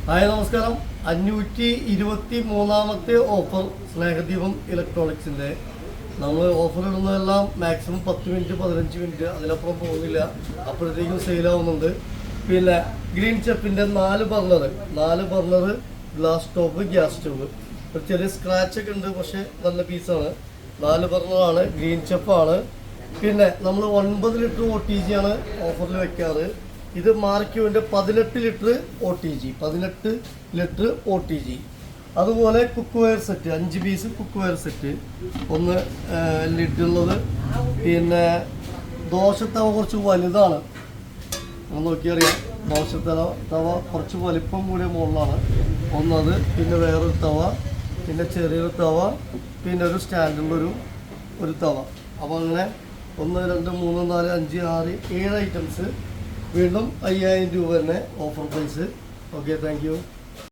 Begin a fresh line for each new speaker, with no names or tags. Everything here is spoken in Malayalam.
ഹായ് നമസ്കാരം. 523ാമത്തെ ഓഫർ സ്നേഹദീപം ഇലക്ട്രോണിക്സിൻ്റെ. നമ്മൾ ഓഫർ ഇടുന്നതെല്ലാം മാക്സിമം 10 മിനിറ്റ് 15 മിനിറ്റ്, അതിനപ്പുറം പോകുന്നില്ല. അപ്പോഴത്തേക്കും സെയിലാവുന്നുണ്ട്. പിന്നെ ഗ്രീൻ ചെപ്പിൻ്റെ 4 burner glass top gas stove. ഒരു ചെറിയ സ്ക്രാച്ചൊക്കെ ഉണ്ട്, പക്ഷേ നല്ല പീസാണ്. 4 ബർണറാണ്, ഗ്രീൻ ചെപ്പാണ്. പിന്നെ നമ്മൾ 9 ലിറ്റർ OTG ആണ് ഓഫറിൽ വെക്കാറ്. ഇത് മാർക്യൂവിൻ്റെ 18 ലിറ്റർ OTG. അതുപോലെ cookware set 5 piece cookware set, ഒന്ന് ലിഡുള്ളത്. പിന്നെ ദോശത്തവ കുറച്ച് വലുതാണ്, നോക്കിയറിയാം. ദോശത്തവ കുറച്ച് വലിപ്പം കൂടിയ മുകളിലാണ് ഒന്നത്. പിന്നെ വേറൊരു തവ, പിന്നെ ചെറിയൊരു തവ, പിന്നെ ഒരു സ്റ്റാൻഡുള്ളൊരു തവ. അപ്പോൾ അങ്ങനെ 1 2 3 4 5 6 7 ഐറ്റംസ്. വീണ്ടും 5000 രൂപ തന്നെ offer price. Okay, thank U.